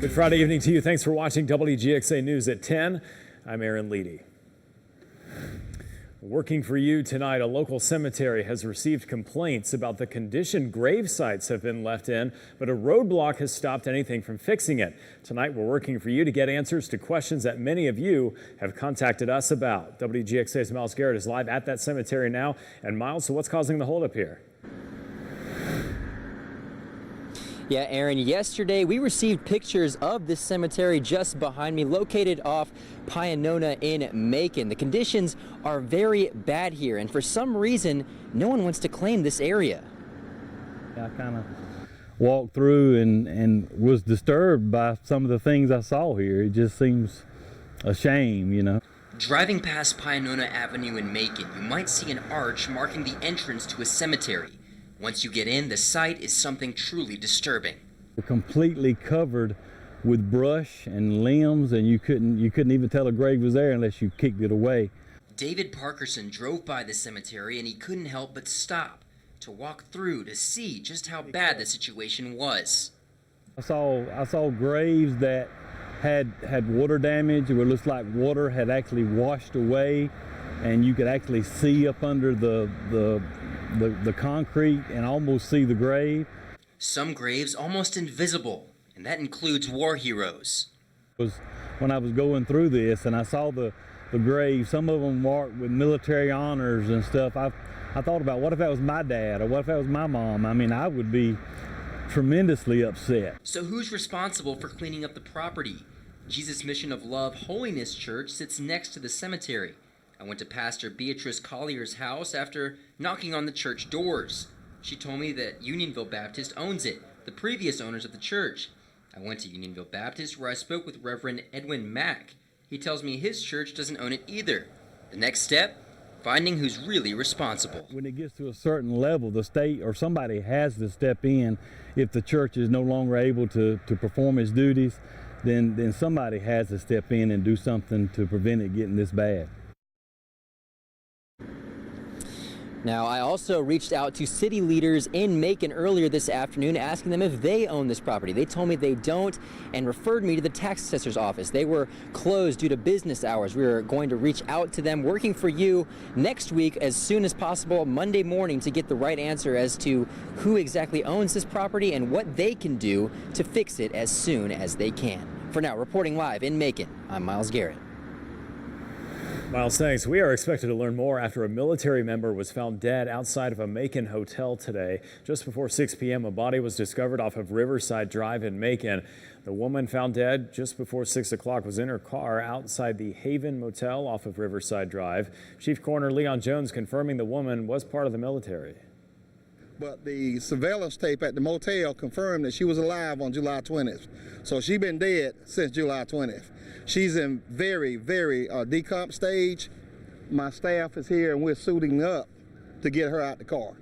Good Friday evening to you. Thanks for watching Wgxa News at 10. I'm Aaron Leedy. Working for you tonight, a local cemetery has received complaints about the condition grave sites have been left in, but a roadblock has stopped anything from fixing it. Tonight, we're working for you to get answers to questions that many of you have contacted us about. WGXA's Miles Garrett is live at that cemetery now. And Miles, so what's causing the holdup here? Yeah, Aaron, yesterday we received pictures of this cemetery just behind me, located off Pianona in Macon. The conditions are very bad here, and for some reason, no one wants to claim this area. I kind of walked through and was disturbed by some of the things I saw here. It just seems a shame, you know. Driving past Pianona Avenue in Macon, you might see an arch marking the entrance to a cemetery. Once you get in, the site is something truly disturbing. We're completely covered with brush and limbs, and you couldn't even tell a grave was there unless you kicked it away. David Parkerson drove by the cemetery and he couldn't help but stop to walk through to see just how bad the situation was. I saw graves that had water damage, where it looks like water had actually washed away, and you could actually see up under the concrete and almost see the grave. Some graves almost invisible, and that includes war heroes. When I was going through this and I saw the graves, some of them marked with military honors and stuff, I thought about, what if that was my dad, or what if that was my mom? I mean, I would be tremendously upset. So who's responsible for cleaning up the property? Jesus Mission of Love Holiness Church sits next to the cemetery. I went to Pastor Beatrice Collier's house after knocking on the church doors. She told me that Unionville Baptist owns it, the previous owners of the church. I went to Unionville Baptist, where I spoke with Reverend Edwin Mack. He tells me his church doesn't own it either. The next step? Finding who's really responsible. When it gets to a certain level, the state or somebody has to step in. If the church is no longer able to perform its duties, then somebody has to step in and do something to prevent it getting this bad. Now, I also reached out to city leaders in Macon earlier this afternoon, asking them if they own this property. They told me they don't and referred me to the tax assessor's office. They were closed due to business hours. We are going to reach out to them, working for you next week as soon as possible, Monday morning, to get the right answer as to who exactly owns this property and what they can do to fix it as soon as they can. For now, reporting live in Macon, I'm Miles Garrett. Miles, thanks. We are expected to learn more after a military member was found dead outside of a Macon hotel today. Just before 6 p.m., a body was discovered off of Riverside Drive in Macon. The woman found dead just before 6 o'clock was in her car outside the Haven Motel off of Riverside Drive. Chief Coroner Leon Jones confirming the woman was part of the military. But the surveillance tape at the motel confirmed that she was alive on July 20th. So she's been dead since July 20th. She's in very, very decomp stage. My staff is here and we're suiting up to get her out the car.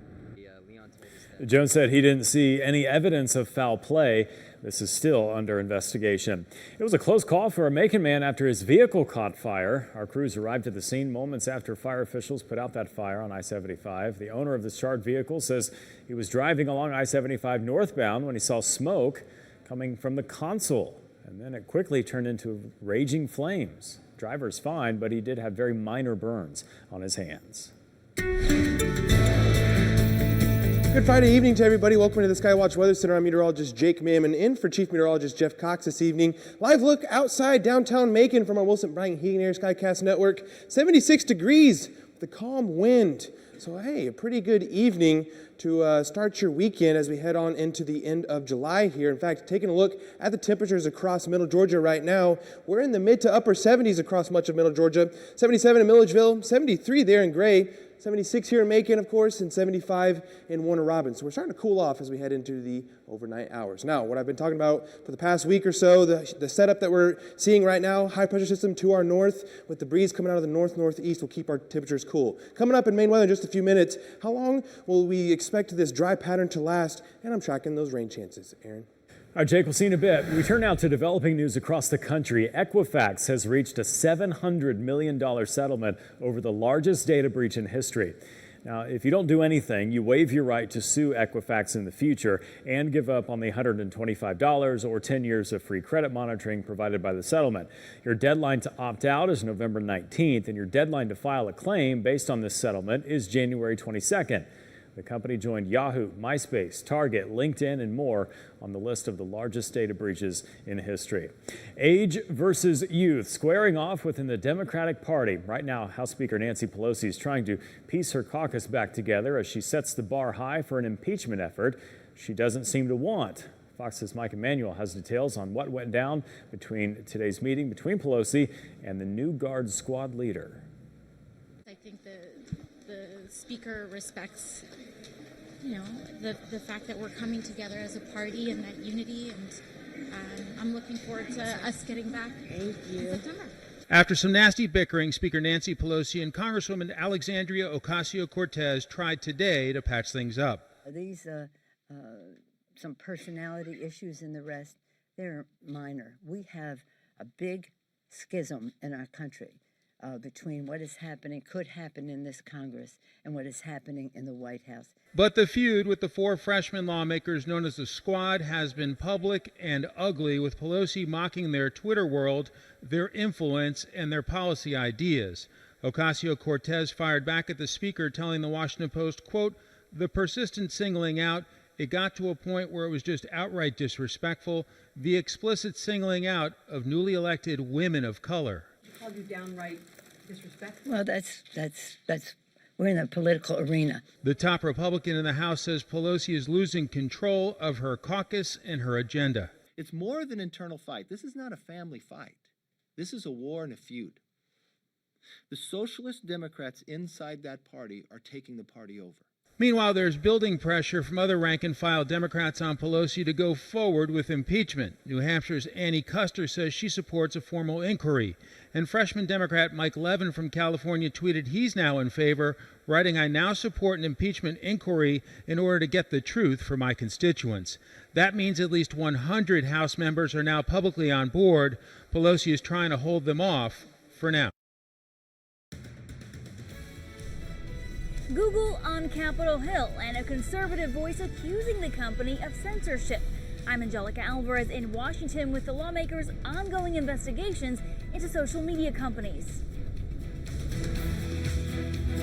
Jones said he didn't see any evidence of foul play. This is still under investigation. It was a close call for a Macon man after his vehicle caught fire. Our crews arrived at the scene moments after fire officials put out that fire on I-75. The owner of this charred vehicle says he was driving along I-75 northbound when he saw smoke coming from the console, and then it quickly turned into raging flames. Driver's fine, but he did have very minor burns on his hands. Good Friday evening to everybody. Welcome to the Skywatch Weather Center. I'm meteorologist Jake Mammon, in for Chief Meteorologist Jeff Cox this evening. Live look outside downtown Macon from our Wilson Bryant Heating Air Skycast Network. 76 degrees with a calm wind. So, hey, a pretty good evening to start your weekend as we head on into the end of July here. In fact, taking a look at the temperatures across Middle Georgia right now, we're in the mid to upper 70s across much of Middle Georgia. 77 in Milledgeville, 73 there in Gray, 76 here in Macon, of course, and 75 in Warner Robins. So we're starting to cool off as we head into the overnight hours. Now, what I've been talking about for the past week or so, the setup that we're seeing right now, high pressure system to our north with the breeze coming out of the north-northeast will keep our temperatures cool. Coming up in Maine weather in just a few minutes, how long will we expect this dry pattern to last? And I'm tracking those rain chances. Aaron? All right, Jake, we'll see you in a bit. We turn now to developing news across the country. Equifax has reached a $700 million settlement over the largest data breach in history. Now, if you don't do anything, you waive your right to sue Equifax in the future and give up on the $125 or 10 years of free credit monitoring provided by the settlement. Your deadline to opt out is November 19th, and your deadline to file a claim based on this settlement is January 22nd. The company joined Yahoo, MySpace, Target, LinkedIn, and more on the list of the largest data breaches in history. Age versus youth, squaring off within the Democratic Party. Right now, House Speaker Nancy Pelosi is trying to piece her caucus back together as she sets the bar high for an impeachment effort she doesn't seem to want. Fox's Mike Emanuel has details on what went down between today's meeting between Pelosi and the new Guard squad leader. I think the Speaker respects, the fact that we're coming together as a party and that unity, and I'm looking forward to us getting back in September. After some nasty bickering, Speaker Nancy Pelosi and Congresswoman Alexandria Ocasio-Cortez tried today to patch things up. These some personality issues and the rest, they're minor. We have a big schism in our country between what is happening, could happen in this Congress, and what is happening in the White House. But the feud with the 4 freshman lawmakers known as the Squad has been public and ugly, with Pelosi mocking their Twitter world, their influence, and their policy ideas. Ocasio-Cortez fired back at the Speaker, telling the Washington Post, quote, "The persistent singling out, it got to a point where it was just outright disrespectful, the explicit singling out of newly elected women of color." Called you downright disrespectful? Well, that's we're in a political arena. The top Republican in the House says Pelosi is losing control of her caucus and her agenda. It's more than an internal fight. This is not a family fight. This is a war and a feud. The socialist Democrats inside that party are taking the party over. Meanwhile, there's building pressure from other rank-and-file Democrats on Pelosi to go forward with impeachment. New Hampshire's Annie Custer says she supports a formal inquiry. And freshman Democrat Mike Levin from California tweeted he's now in favor, writing, "I now support an impeachment inquiry in order to get the truth for my constituents." That means at least 100 House members are now publicly on board. Pelosi is trying to hold them off for now. Google on Capitol Hill, and a conservative voice accusing the company of censorship. I'm Angelica Alvarez in Washington with the lawmakers' ongoing investigations into social media companies.